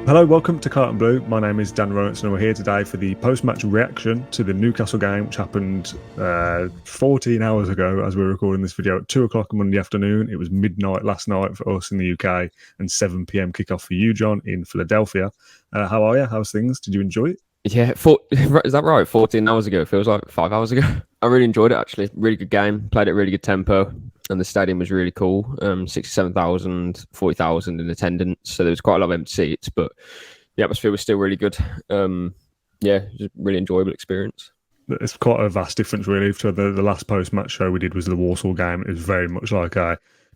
Hello, welcome to Claret and Blue. My name is Dan Rowanson and we're here today for the post-match reaction to the Newcastle game, which happened 14 hours ago as we're recording this video at 2 o'clock on Monday afternoon. It was midnight last night for us in the UK and 7 p.m. kickoff for you, John, in Philadelphia. How are you? How's things? Did you enjoy it? Yeah, is that right? 14 hours ago. It feels like 5 hours ago. I really enjoyed it, actually. Really good game. Played at really good tempo. And the stadium was really cool. 67,000, 40,000 in attendance. So there was quite a lot of empty seats, but the atmosphere was still really good. Yeah, it was a really enjoyable experience. It's quite a vast difference, really. To the last post-match show we did was the Warsaw game. It was very much like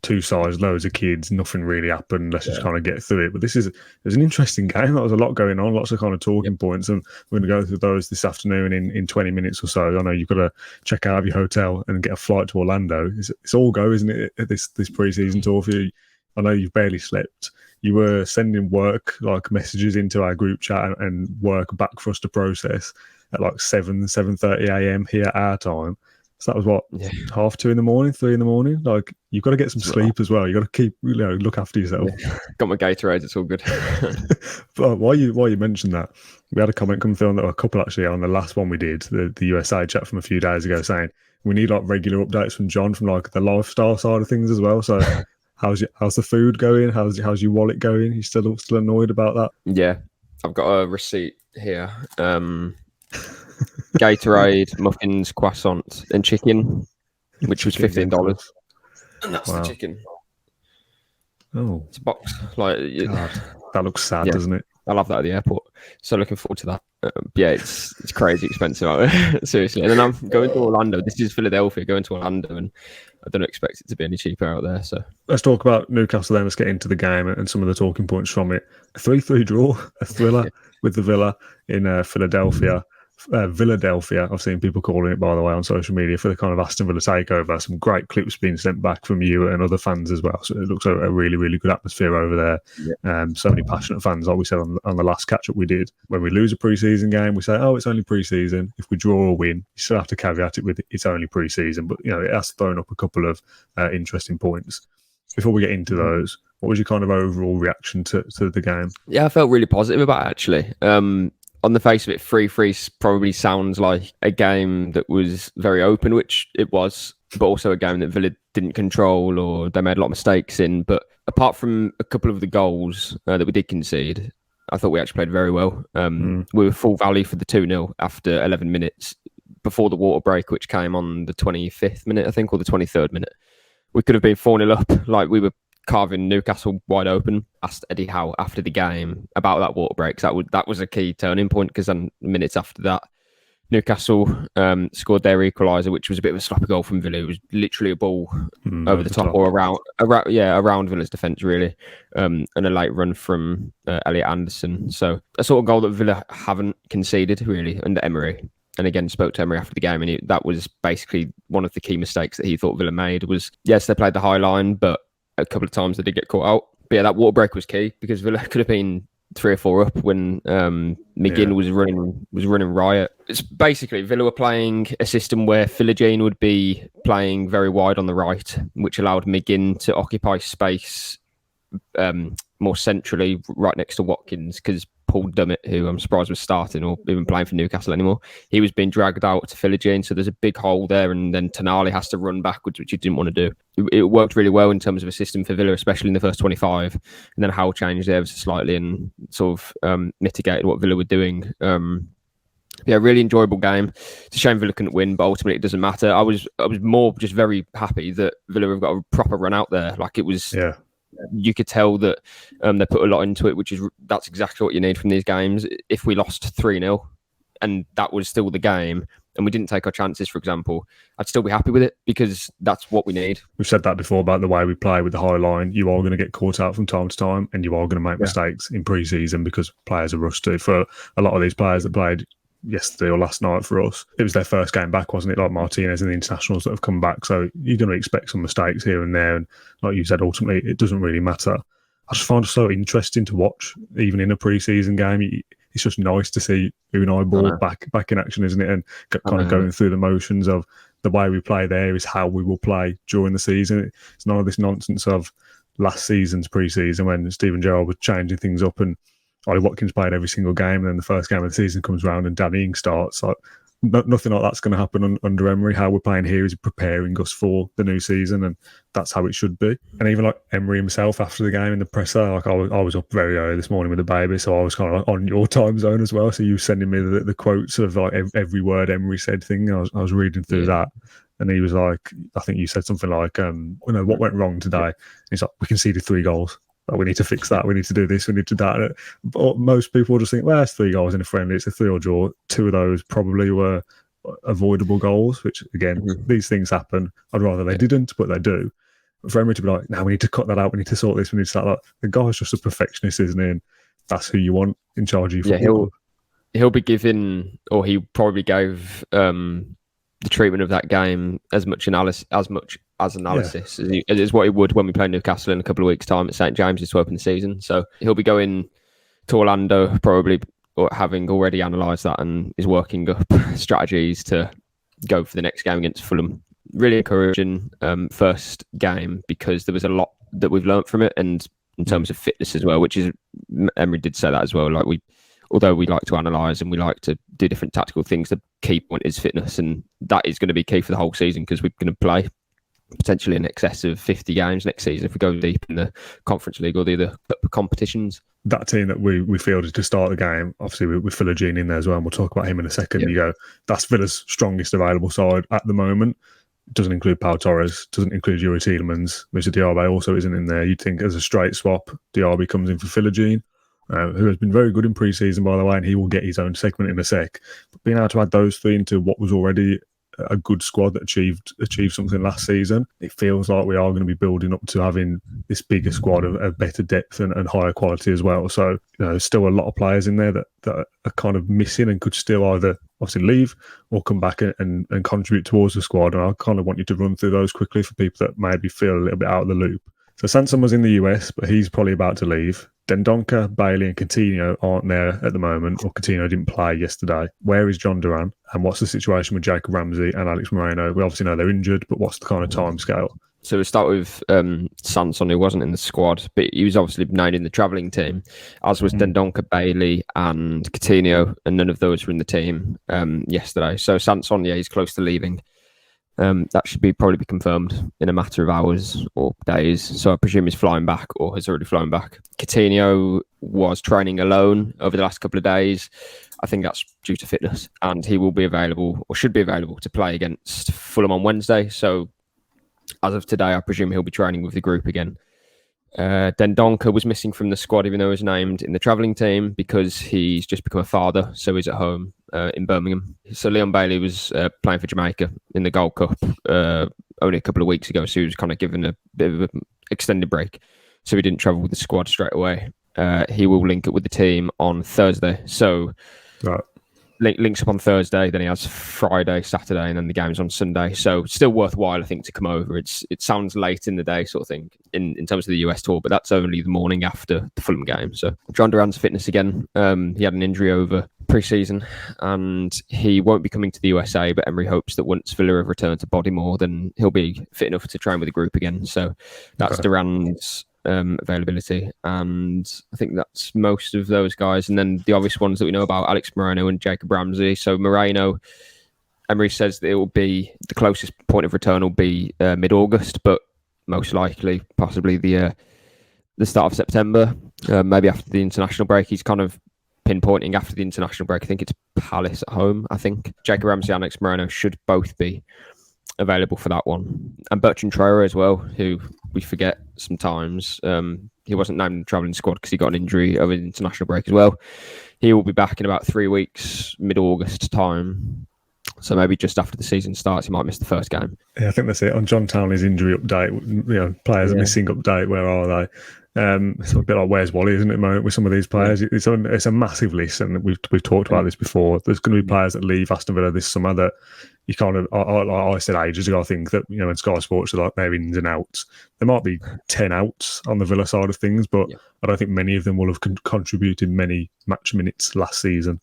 two sides, loads of kids, nothing really happened. Let's just kind of get through it. But it was an interesting game. There was a lot going on, lots of kind of talking points, and we're going to go through those this afternoon in 20 minutes or so. I know you've got to check out of your hotel and get a flight to Orlando. It's all go, isn't it? This pre-season tour for you. I know you've barely slept. You were sending work like messages into our group chat and work back for us to process at like 7:30 a.m. here at our time. So that was what, 2:30 in the morning, 3 in the morning. Like, you've got to get some sleep as well. You've got to keep, look after yourself. Yeah. Got my Gatorade, it's all good. But while you mentioned that, we had a comment come through on a couple actually on the last one we did, the USA chat from a few days ago, saying we need like regular updates from John from like the lifestyle side of things as well. So how's the food going? How's your wallet going? You still annoyed about that? Yeah, I've got a receipt here. Gatorade, muffins, croissant, and chicken, which was $15. And that's the chicken. Oh, it's a box. Like, God, that looks sad, doesn't it? I love that at the airport. So looking forward to that. Yeah, it's crazy expensive out there, seriously. And then I'm going to Orlando. This is Philadelphia, going to Orlando, and I don't expect it to be any cheaper out there. So let's talk about Newcastle then. Let's get into the game and some of the talking points from it. A 3-3 draw, a thriller with the Villa in Philadelphia. Villadelphia, I've seen people calling it, by the way, on social media for the kind of Aston Villa takeover. Some great clips being sent back from you and other fans as well. So it looks a really, really good atmosphere over there. Yeah. So many passionate fans, like we said on the last catch-up we did. When we lose a pre-season game, we say, oh, it's only pre-season. If we draw or win, you still have to caveat it with it's only pre-season. But, it has thrown up a couple of interesting points. Before we get into those, what was your kind of overall reaction to the game? Yeah, I felt really positive about it, actually. On the face of it, 3-3 probably sounds like a game that was very open, which it was, but also a game that Villa didn't control or they made a lot of mistakes in. But apart from a couple of the goals that we did concede, I thought we actually played very well. We were full value for the 2-0 after 11 minutes before the water break, which came on the 25th minute, I think, or the 23rd minute. We could have been 4-0 up, like we were carving Newcastle wide open. Asked Eddie Howe after the game about that water break. That was a key turning point, because then minutes after that, Newcastle scored their equaliser, which was a bit of a sloppy goal from Villa. It was literally a ball over the top or around Villa's defence, really, and a late run from Elliot Anderson. So a sort of goal that Villa haven't conceded really under Emery. And again, spoke to Emery after the game, and that was basically one of the key mistakes that he thought Villa made. Was, yes, they played the high line, but a couple of times they did get caught out. But yeah, that water break was key, because Villa could have been 3 or 4 up when McGinn was running riot. It's basically Villa were playing a system where Philogene would be playing very wide on the right, which allowed McGinn to occupy space more centrally right next to Watkins, because Paul Dummett, who I'm surprised was starting or even playing for Newcastle anymore, he was being dragged out to Philogene, so there's a big hole there, and then Townley has to run backwards, which he didn't want to do. It worked really well in terms of a system for Villa, especially in the first 25, and then Howe changed there slightly and sort of mitigated what Villa were doing. Yeah, really enjoyable game. It's a shame Villa couldn't win, but ultimately it doesn't matter. I was more just very happy that Villa have got a proper run out there. Like, it was... Yeah. You could tell that they put a lot into it, that's exactly what you need from these games. If we lost 3-0 and that was still the game, and we didn't take our chances, for example, I'd still be happy with it, because that's what we need. We've said that before about the way we play with the high line. You are going to get caught out from time to time, and you are going to make mistakes in pre-season because players are rusty. For a lot of these players that played yesterday or last night for us, it was their first game back, wasn't it? Like Martinez and the internationals that have come back. So you're going to expect some mistakes here and there. And like you said, ultimately, it doesn't really matter. I just find it so interesting to watch, even in a pre-season game. It's just nice to see Unai Ball back in action, isn't it? And kind of going through the motions of the way we play there is how we will play during the season. It's none of this nonsense of last season's pre-season when Steven Gerrard was changing things up and Ollie Watkins played every single game, and then the first game of the season comes around and Danny Ings starts. Like, nothing like that's going to happen under Emery. How we're playing here is preparing us for the new season, and that's how it should be. And even like Emery himself after the game in the presser, like I was up very early this morning with the baby, so I was kind of like on your time zone as well. So you sending me the quotes of like every word Emery said thing. I was reading through that, and he was like, I think you said something like, what went wrong today? And he's like, we conceded 3 goals. Like, we need to fix that. We need to do this. We need to do that. But most people just think, well, it's 3 goals in a friendly. It's a 3-0 draw. 2 of those probably were avoidable goals, which again, these things happen. I'd rather they didn't, but they do. But for Emery to be like, no, we need to cut that out. We need to sort this. We need to start that. The guy's just a perfectionist, isn't he? And that's who you want in charge of your football. He'll be given, or he probably gave the treatment of that game as much analysis as is what he would when we play Newcastle in a couple of weeks' time at St James's to open the season. So he'll be going to Orlando probably, or having already analysed that, and is working up strategies to go for the next game against Fulham. Really encouraging first game, because there was a lot that we've learnt from it, and in terms of fitness as well, which is, Emery did say that as well. Like, although we like to analyse and we like to do different tactical things, the key point is fitness, and that is going to be key for the whole season, because we're going to play potentially in excess of 50 games next season if we go deep in the Conference League or the other competitions. That team that we fielded to start the game, obviously with Philogene in there as well, and we'll talk about him in a second. You go, that's Villa's strongest available side at the moment. Doesn't include Pau Torres, doesn't include Yuri Tielemans. Mr. Diaby also isn't in there. You'd think as a straight swap, Diaby comes in for Philogene, who has been very good in pre-season, by the way, and he will get his own segment in a sec. But being able to add those 3 into what was already a good squad that achieved something last season, it feels like we are going to be building up to having this bigger squad of better depth and higher quality as well. So, there's still a lot of players in there that are kind of missing and could still either obviously leave or come back and contribute towards the squad. And I kind of want you to run through those quickly for people that maybe feel a little bit out of the loop. So Sanson was in the US, but he's probably about to leave. Dendoncker, Bailey and Coutinho aren't there at the moment, or Coutinho didn't play yesterday. Where is John Duran? And what's the situation with Jacob Ramsey and Alex Moreno? We obviously know they're injured, but what's the kind of time scale? So we'll start with Sanson, who wasn't in the squad, but he was obviously named in the travelling team, as was Dendoncker, Bailey and Coutinho, and none of those were in the team yesterday. So Sanson, he's close to leaving. That should probably be confirmed in a matter of hours or days. So I presume he's flying back or has already flown back. Coutinho was training alone over the last couple of days. I think that's due to fitness, and he will be available, or should be available, to play against Fulham on Wednesday. So as of today, I presume he'll be training with the group again. Dendoncker was missing from the squad, even though he was named in the travelling team, because he's just become a father, so he's at home in Birmingham. So Leon Bailey was playing for Jamaica in the Gold Cup only a couple of weeks ago, so he was kind of given a bit of an extended break, so he didn't travel with the squad straight away. He will link up with the team on Thursday, so links up on Thursday, then he has Friday, Saturday, and then the game's on Sunday. So still worthwhile, I think, to come over. It sounds late in the day sort of thing in terms of the US tour, but that's only the morning after the Fulham game. So John Duran's fitness again. He had an injury over pre-season and he won't be coming to the USA, but Emery hopes that once Villa have returned to Bodymore, then he'll be fit enough to train with the group again. So that's Duran's availability, and I think that's most of those guys. And then the obvious ones that we know about, Alex Moreno and Jacob Ramsey. So Moreno, Emery says that it will be the closest point of return will be mid-August, but most likely possibly the start of September, maybe after the international break. He's kind of pinpointing after the international break. I think it's Palace at home. I think Jacob Ramsey and Alex Moreno should both be available for that one, and Bertrand Traore as well, who we forget sometimes. He wasn't named in the travelling squad because he got an injury over the international break as well. He will be back in about 3 weeks, mid-August time. So maybe just after the season starts, he might miss the first game. Yeah, I think that's it. On John Townley's injury update, players missing update, where are they? It's a bit like Where's Wally, isn't it, moment with some of these players? It's a massive list, and we've talked about this before. There's going to be players that leave Aston Villa this summer that you kind of, I said ages ago, I think that, when Sky Sports are like their ins and outs, there might be 10 outs on the Villa side of things, but I don't think many of them will have contributed many match minutes last season.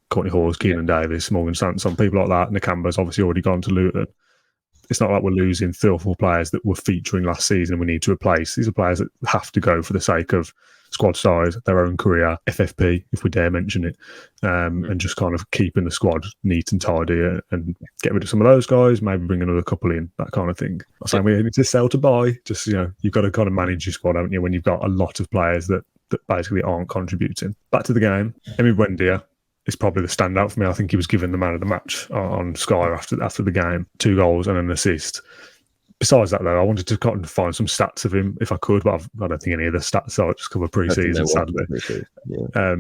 Courtney Hawes, Keenan Davis, Morgan Sanson, people like that. Nakamba's obviously already gone to Luton. It's not like we're losing 3 or 4 players that were featuring last season we need to replace. These are players that have to go for the sake of squad size, their own career, FFP, if we dare mention it, and just kind of keeping the squad neat and tidy and get rid of some of those guys, maybe bring another couple in, that kind of thing. I'm saying we need to sell to buy, just, you've got to kind of manage your squad, haven't you, when you've got a lot of players that basically aren't contributing. Back to the game, Emi Buendia is probably the standout for me. I think he was given the man of the match on Sky after the game. 2 goals and an assist. Besides that, though, I wanted to kind of find some stats of him if I could, but I don't think any of the stats are just cover pre-season, sadly. Yeah.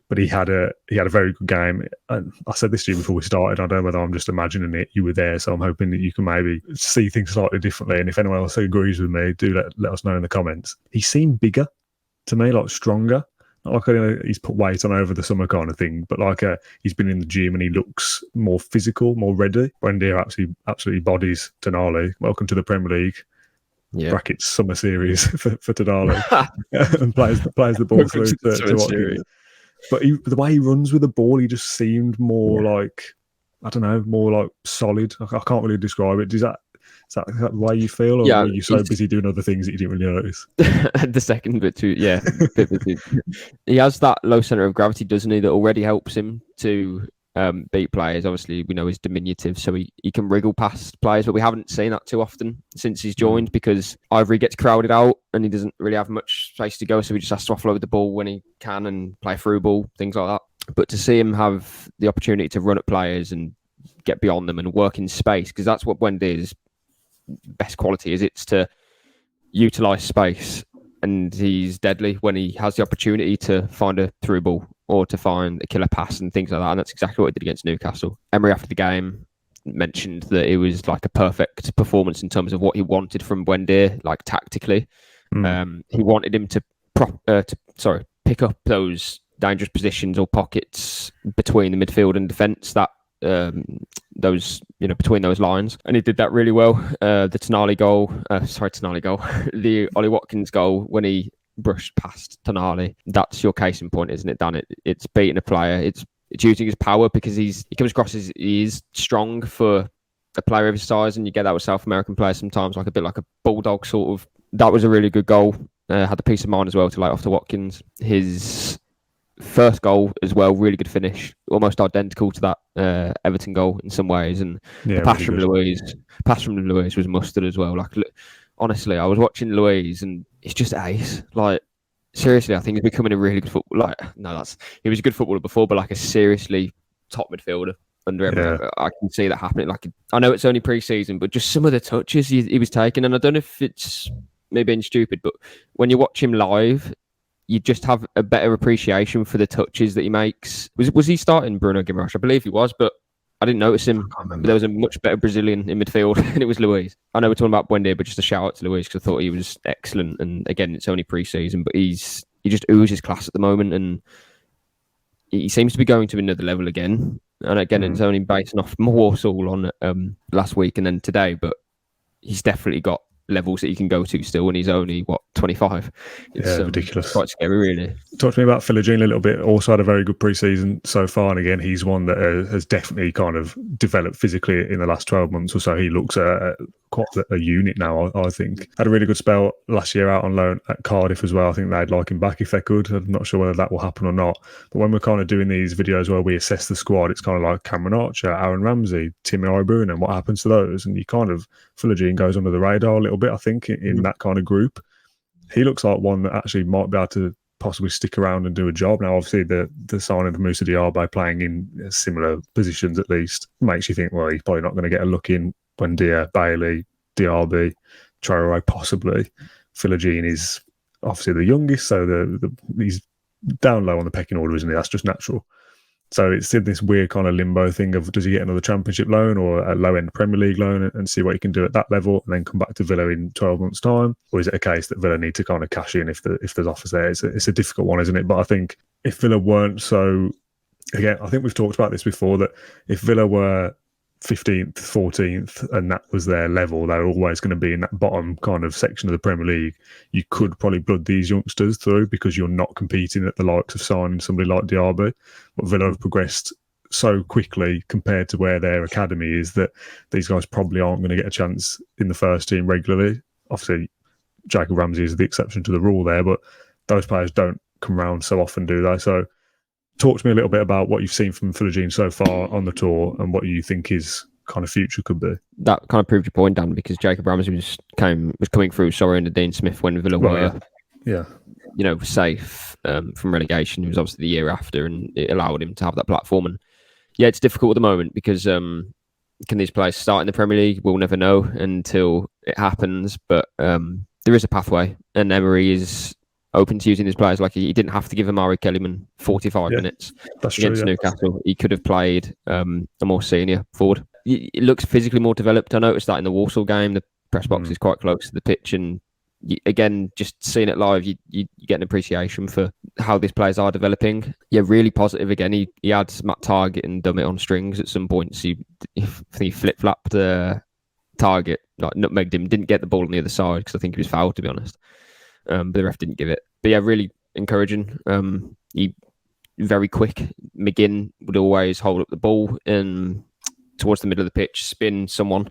But he had a very good game. And I said this to you before we started. I don't know whether I'm just imagining it. You were there, so I'm hoping that you can maybe see things slightly differently. And if anyone else agrees with me, do let us know in the comments. He seemed bigger to me, like stronger. Not like he's put weight on over the summer kind of thing, but like he's been in the gym and he looks more physical, more ready. Buendia absolutely bodies Townley. Welcome to the Premier League. Yeah. Brackets summer series for Townley. And plays the ball through to Watkins. But the way he runs with the ball, he just seemed more like, I don't know, more like solid. I can't really describe it. Is that the way you feel, or were you so busy doing other things that you didn't really notice? The second bit too, yeah. He has that low centre of gravity, doesn't he, that already helps him to beat players. Obviously, we know he's diminutive, so he can wriggle past players, but we haven't seen that too often since he's joined because either he gets crowded out and he doesn't really have much space to go, so he just has to offload the ball when he can and play through ball, things like that. But to see him have the opportunity to run at players and get beyond them and work in space, because that's what Buendia's best quality is. It's to utilise space, and he's deadly when he has the opportunity to find a through ball or to find a killer pass and things like that, and that's exactly what he did against Newcastle. Emery after the game mentioned that it was like a perfect performance in terms of what he wanted from Buendia, like tactically. He wanted him to pick up those dangerous positions or pockets between the midfield and defence, that those, between those lines, and he did that really well. The Townley goal, the Ollie Watkins goal when he brushed past Townley, that's your case in point, isn't it, Dan? It's beating a player, it's using his power, because he comes across as he is strong for a player of his size, and you get that with South American players sometimes, like a bit like a bulldog sort of. That was a really good goal. Had the peace of mind as well to light off to Watkins. His first goal as well, really good finish, almost identical to that Everton goal in some ways, and the pass from Luis was mustard as well. Like, honestly, I was watching Luis and it's just ace. Like, seriously, I think he's becoming a really good footballer. He was a good footballer before, but like a seriously top midfielder under Emery. Yeah. I can see that happening. Like, I know it's only pre-season, but just some of the touches he was taking, and I don't know if it's me being stupid, but when you watch him live, you just have a better appreciation for the touches that he makes. Was he starting Bruno Guimaraes? I believe he was, but I didn't notice him. There was a much better Brazilian in midfield, and it was Luis. I know we're talking about Buendia, but just a shout out to Luis, because I thought he was excellent. And again, it's only pre-season, but he just oozes class at the moment, and he seems to be going to another level again. And again, it's only based off Warsaw on last week and then today, but he's definitely got levels that you can go to still, and he's only 25. It's ridiculous. Quite scary, really. Talk to me about Philogene a little bit. Also had a very good pre-season so far, and again, he's one that has definitely kind of developed physically in the last 12 months or so. He looks quite a unit now, I think. Had a really good spell last year out on loan at Cardiff as well. I think they'd like him back if they could. I'm not sure whether that will happen or not. But when we're kind of doing these videos where we assess the squad, it's kind of like Cameron Archer, Aaron Ramsey, Timmy Ibrun, and what happens to those? And you kind of, Philogene goes under the radar a little bit, I think, in that kind of group. He looks like one that actually might be able to possibly stick around and do a job. Now, obviously, the signing of Moussa Diaby playing in similar positions at least makes you think, well, he's probably not going to get a look in. Buendia, Bailey, Diaby, Traore possibly. Philogene is obviously the youngest, so he's down low on the pecking order, isn't he? That's just natural. So it's in this weird kind of limbo thing of, does he get another Championship loan or a low-end Premier League loan and see what he can do at that level and then come back to Villa in 12 months' time? Or is it a case that Villa need to kind of cash in if there's offers there? It's a difficult one, isn't it? But I think if Villa weren't so... Again, I think we've talked about this before, that if Villa were 15th, 14th, and that was their level, they're always going to be in that bottom kind of section of the Premier League. You could probably blood these youngsters through because you're not competing at the likes of signing somebody like Diaby. But Villa have progressed so quickly compared to where their academy is that these guys probably aren't going to get a chance in the first team regularly. Obviously, Jacob Ramsey is the exception to the rule there, but those players don't come round so often, do they? So talk to me a little bit about what you've seen from Philogene so far on the tour and what you think his kind of future could be. That kind of proved your point, Dan, because Jacob Ramsey was coming through, under Dean Smith when Villa were safe from relegation. It was obviously the year after, and it allowed him to have that platform. And yeah, it's difficult at the moment because can these players start in the Premier League? We'll never know until it happens. But there is a pathway, and Emery is open to using these players. Like he didn't have to give Amari Kellyman 45 minutes against Newcastle. He could have played a more senior forward. It looks physically more developed. I noticed that in the Walsall game, the press box is quite close to the pitch, and again, just seeing it live, you get an appreciation for how these players are developing. Yeah, really positive. Again, he had Matt Target and Dummett on strings at some points. I think he flip-flopped Target, like nutmegged him, didn't get the ball on the other side because I think he was fouled, to be honest. But the ref didn't give it. But yeah, really encouraging. He very quick. McGinn would always hold up the ball towards the middle of the pitch, spin someone,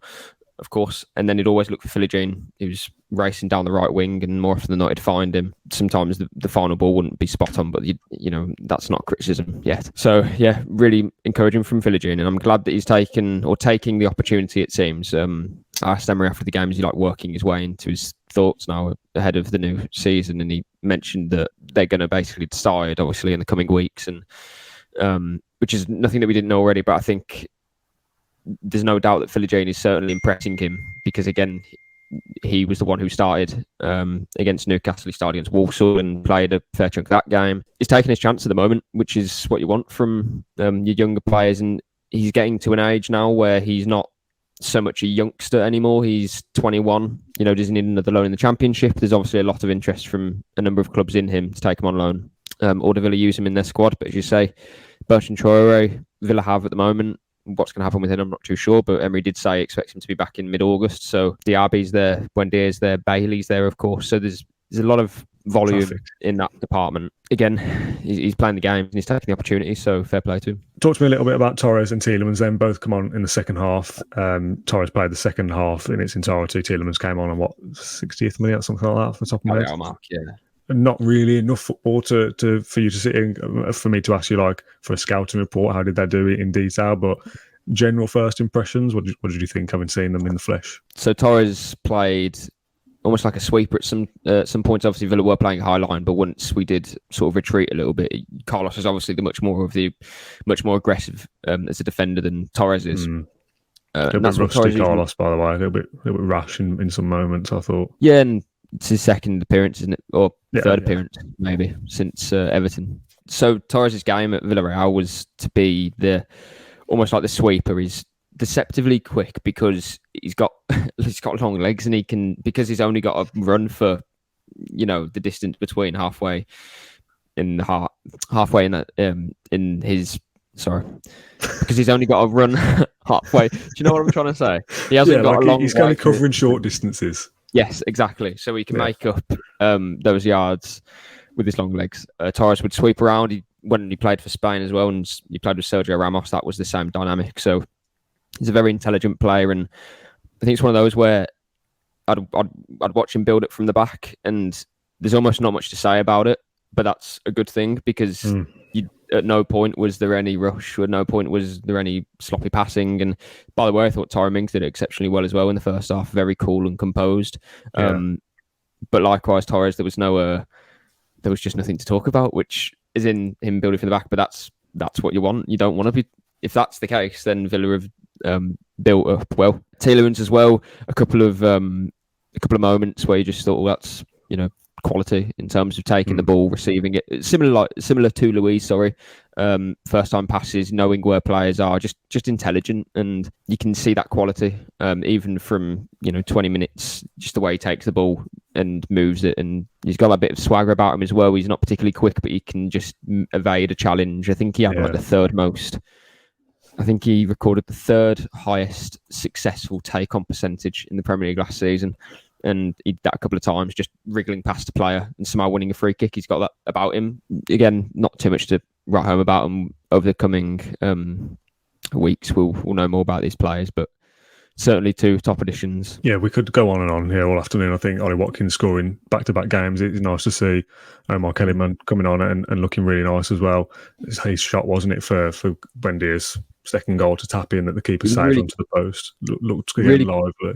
of course, and then he'd always look for Philogene. He was racing down the right wing, and more often than not, he'd find him. Sometimes the final ball wouldn't be spot on, but you know that's not criticism yet. So yeah, really encouraging from Philogene, and I'm glad that he's taking the opportunity. It seems. I asked Emery after the game, is he like working his way into his thoughts now ahead of the new season, and he mentioned that they're going to basically decide, obviously, in the coming weeks, and which is nothing that we didn't know already, but I think there's no doubt that Philogene is certainly impressing him because, again, he was the one who started against Newcastle. He started against Walsall and played a fair chunk of that game. He's taking his chance at the moment, which is what you want from your younger players. And he's getting to an age now where he's not so much a youngster anymore. He's 21. Doesn't need another loan in the Championship. There's obviously a lot of interest from a number of clubs in him to take him on loan. Or Villa use him in their squad. But as you say, Bertrand Traore, Villa have at the moment. What's going to happen with him, I'm not too sure, but Emery did say he expects him to be back in mid-August. So Diaby's there, Buendia's there, Bailey's there, of course. So there's a lot of volume in that department. Again, he's playing the game and he's taking the opportunity, so fair play to him. Talk to me a little bit about Torres and Tielemans. Then both come on in the second half. Torres played the second half in its entirety. Tielemans came on 60th minute, something like that, off the top of my head. Mark, yeah. Not really enough football for you to sit in, for me to ask you, like, for a scouting report, how did they do it in detail? But general first impressions, what did you think, having seen them in the flesh? So Torres played almost like a sweeper at some points. Obviously, Villa were playing high line, but once we did sort of retreat a little bit, Carlos is obviously much more aggressive as a defender than Torres is. A little bit rusty, Carlos, by the way, a little bit rash in some moments, I thought. Yeah, and it's his second appearance, isn't it? Or third appearance, maybe, since Everton. So Torres' game at Villarreal was to be almost like the sweeper. He's deceptively quick because he's got long legs, and he can, because he's only got to run for the distance between halfway in his. Sorry, because he's only got to run halfway. Do you know what I'm trying to say? He hasn't got a long. He's kind of covering short distances. Yes, exactly. So he can make up those yards with his long legs. Torres would sweep around. When he played for Spain as well, and he played with Sergio Ramos, that was the same dynamic. So he's a very intelligent player, and I think it's one of those where I'd watch him build it from the back, and there's almost not much to say about it, but that's a good thing because at no point was there any rush, at no point was there any sloppy passing. And by the way, I thought Tyrone Mings did it exceptionally well as well in the first half, very cool and composed. But likewise, Torres, there was just nothing to talk about, which is in him building from the back. But that's what you want. You don't want to be. If that's the case, then Villa have built up well. Tielemans as well. A couple of moments where you just thought, well, that's quality in terms of taking the ball, receiving it. Similar to Luis. First time passes, knowing where players are, just intelligent, and you can see that quality even from 20 minutes. Just the way he takes the ball and moves it, and he's got a bit of swagger about him as well. He's not particularly quick, but he can just evade a challenge. I think he had the third most. I think he recorded the third highest successful take-on percentage in the Premier League last season. And he did that a couple of times, just wriggling past a player and somehow winning a free kick. He's got that about him. Again, not too much to write home about him over the coming weeks. We'll know more about these players, but certainly two top additions. Yeah, we could go on and on here all afternoon. I think Ollie Watkins scoring back-to-back games. It's nice to see Mark Kellyman coming on and looking really nice as well. It's his shot, wasn't it, for Buendia's second goal to tap in that the keeper saved really, onto the post. Looked really lively.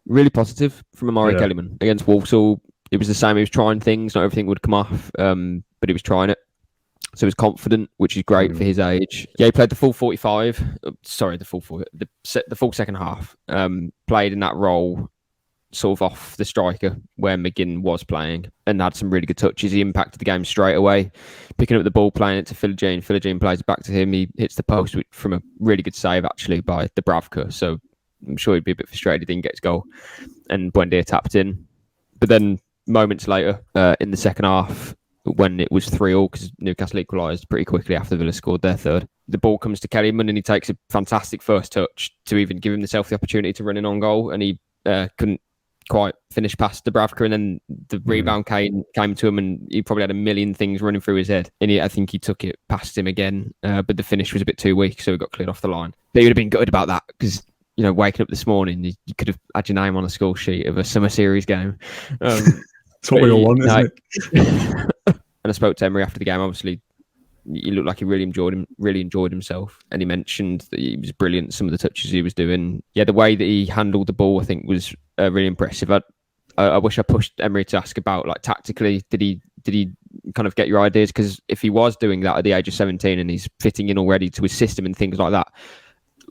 Really positive from Amari Kellyman against Walsall. It was the same. He was trying things. Not everything would come off, but he was trying it. So he was confident, which is great for his age. Yeah, he played the full 45. Sorry, the full second half. Played in that role, sort of off the striker where McGinn was playing, and had some really good touches. He impacted the game straight away, picking up the ball, playing it to Philogene. Philogene plays it back to him. He hits the post from a really good save, actually, by Dubravka. So I'm sure he'd be a bit frustrated he didn't get his goal. And Buendia tapped in. But then moments later, in the second half, when it was 3-3, because Newcastle equalised pretty quickly after Villa scored their third, the ball comes to Kellyman and he takes a fantastic first touch to even give himself the opportunity to run in on goal, and he couldn't quite finish past Dubravka, and then the rebound came to him, and he probably had a million things running through his head, and I think he took it past him again, but the finish was a bit too weak, so he got cleared off the line. But he would have been gutted about that, because waking up this morning, you could have had your name on a score sheet of a summer series game. It's what we all want, isn't it? And I spoke to Emery after the game. Obviously, he looked like he really enjoyed himself. And he mentioned that he was brilliant, some of the touches he was doing. Yeah, the way that he handled the ball, I think, was really impressive. I wish I pushed Emery to ask about, like, tactically, did he kind of get your ideas? Because if he was doing that at the age of 17 and he's fitting in already to his system and things like that,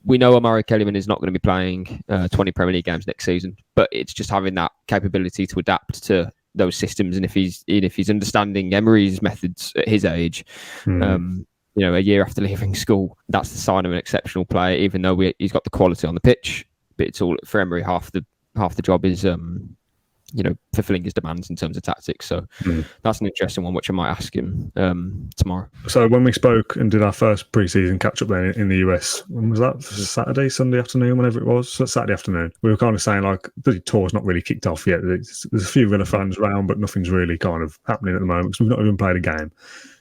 we know Amari Kellyman is not going to be playing 20 Premier League games next season, but it's just having that capability to adapt to those systems. And if he's understanding Emery's methods at his age, a year after leaving school, that's the sign of an exceptional player. Even though he's got the quality on the pitch, but it's all for Emery. Half the job is fulfilling his demands in terms of tactics. So that's an interesting one, which I might ask him tomorrow. So when we spoke and did our first pre-season catch-up then in the US, when was that? Sunday afternoon, whenever it was? Saturday afternoon. We were kind of saying, like, the tour's not really kicked off yet. There's a few Villa fans around, but nothing's really kind of happening at the moment because we've not even played a game.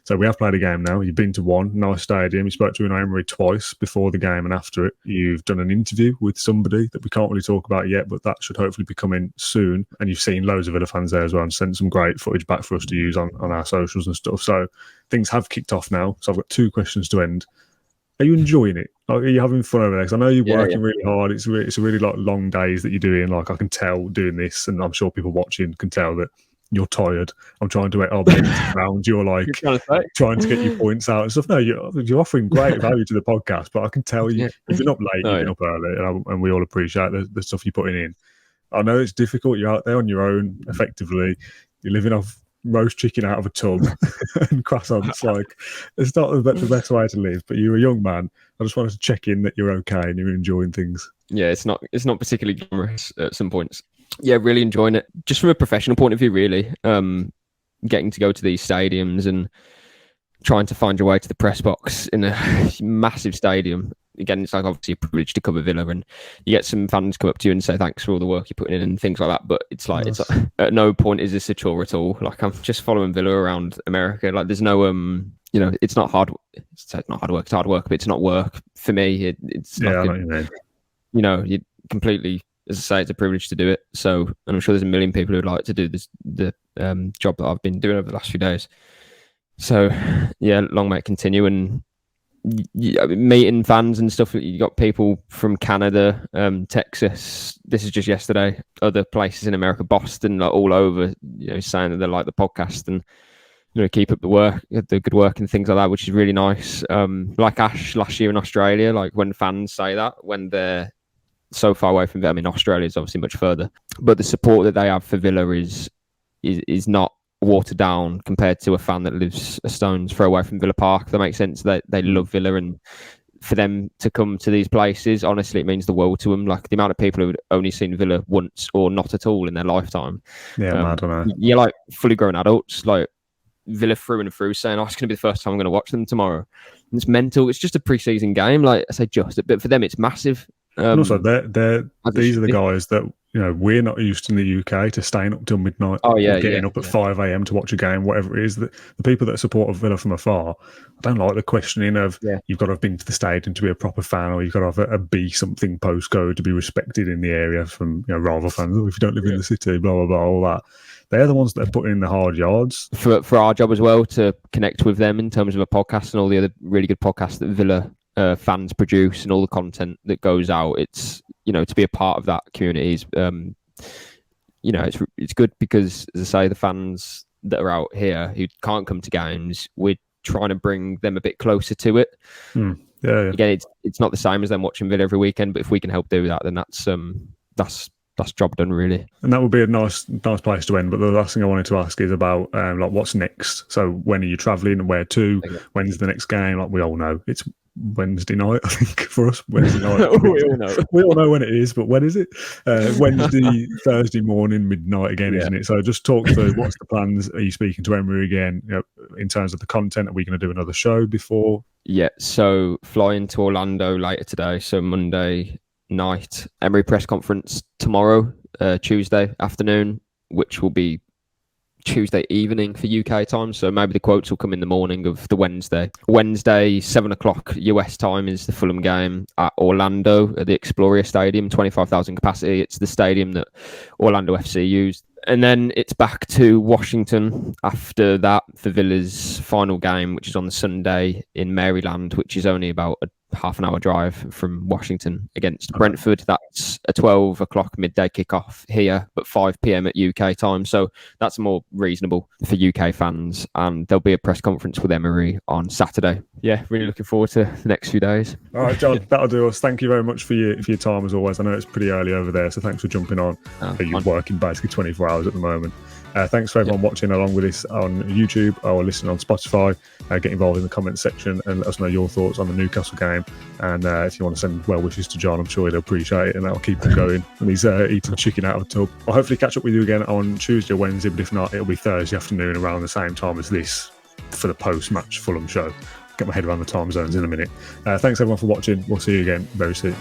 So we have played a game now. You've been to one, nice stadium. You spoke to Emery twice before the game and after it. You've done an interview with somebody that we can't really talk about yet, but that should hopefully be coming soon. And you've seen loads of Villa fans there as well and sent some great footage back for us to use on our socials and stuff. So things have kicked off now. So I've got two questions to end. Are you enjoying it? Like, are you having fun over there? Because I know you're working really hard. It's really like long days that you're doing. Like, I can tell doing this, and I'm sure people watching can tell that you're tired. I'm trying to around. You're like trying to get your points out and stuff. No, you're offering great value to the podcast, but I can tell you if you're up late, you've been up early, and we all appreciate the stuff you're putting in. I know it's difficult. You're out there on your own, effectively. You're living off roast chicken out of a tub and croissants. Like, it's not the best way to live. But you're a young man. I just wanted to check in that you're okay and you're enjoying things. Yeah, it's not particularly glamorous at some points. Yeah, really enjoying it. Just from a professional point of view, really. Getting to go to these stadiums and trying to find your way to the press box in a massive stadium. Again, it's like obviously a privilege to cover Villa, and you get some fans come up to you and say thanks for all the work you're putting in and things like that. But it's like, at no point is this a chore at all. Like, I'm just following Villa around America. Like, there's no it's not hard. It's not hard work. It's hard work, but it's not work for me. It's like you completely. As I say, it's a privilege to do it. So, and I'm sure there's a million people who'd like to do the job that I've been doing over the last few days. So, yeah, long may it continue. And meeting fans and stuff. You got people from Canada, Texas. This is just yesterday. Other places in America, Boston, like all over. Saying that they like the podcast and keep up the good work and things like that, which is really nice. Like Ash last year in Australia, like when fans say that when they're so far away from them. I mean, Australia is obviously much further, but the support that they have for Villa is not watered down compared to a fan that lives a stone's throw away from Villa Park. That makes sense. They love Villa, and for them to come to these places, honestly, it means the world to them. Like, the amount of people who've only seen Villa once or not at all in their lifetime. Yeah, I don't know. You're like fully grown adults, like Villa through and through, saying, "Oh, it's going to be the first time I'm going to watch them tomorrow." And it's mental. It's just a pre-season game, like I say, but for them, it's massive. And also, these are the guys that we're not used in the UK to staying up till midnight or getting up at 5 a.m. to watch a game, whatever it is. The people that support Villa from afar, I don't like the questioning of you've got to have been to the stadium to be a proper fan, or you've got to have a B something postcode to be respected in the area from rival fans. Or if you don't live in the city, blah, blah, blah, all that. They're the ones that are putting in the hard yards. For our job as well, to connect with them in terms of a podcast and all the other really good podcasts that Villa fans produce and all the content that goes out, it's to be a part of that community is it's good because, as I say, the fans that are out here who can't come to games, we're trying to bring them a bit closer to it. Again, it's not the same as them watching Villa every weekend, but if we can help do that, then that's job done, really. And that would be a nice place to end. But the last thing I wanted to ask is about what's next. So when are you travelling and where to? Okay. When's the next game? Like we all know, it's Wednesday night, I think, for us. Wednesday night. we all know when it is, but when is it? Wednesday, Thursday morning, midnight again, isn't it? So just talk through what's the plans. Are you speaking to Emery again? In terms of the content, are we going to do another show before? Yeah, so flying to Orlando later today, so Monday night. Emery press conference tomorrow, Tuesday afternoon, which will be Tuesday evening for UK time. So maybe the quotes will come in the morning of the Wednesday. Wednesday, 7:00 US time is the Fulham game at Orlando at the Exploria Stadium, 25,000 capacity. It's the stadium that Orlando FC used. And then it's back to Washington after that for Villa's final game, which is on the Sunday in Maryland, which is only about a half an hour drive from Washington against Brentford. That's a 12:00 midday kickoff here, but 5 p.m. at UK time. So that's more reasonable for UK fans. And there'll be a press conference with Emery on Saturday. Yeah, really looking forward to the next few days. All right, John, that'll do us. Thank you very much for your time as always. I know it's pretty early over there, so thanks for jumping on. You're working basically 24 hours at the moment. Thanks for everyone watching along with us on YouTube or listening on Spotify. Get involved in the comments section and let us know your thoughts on the Newcastle game. And if you want to send well wishes to John, I'm sure he'll appreciate it, and that'll keep him going. And he's eating chicken out of a tub. I'll hopefully catch up with you again on Tuesday or Wednesday, but if not, it'll be Thursday afternoon around the same time as this for the post-match Fulham show. Get my head around the time zones in a minute. Thanks everyone for watching. We'll see you again very soon.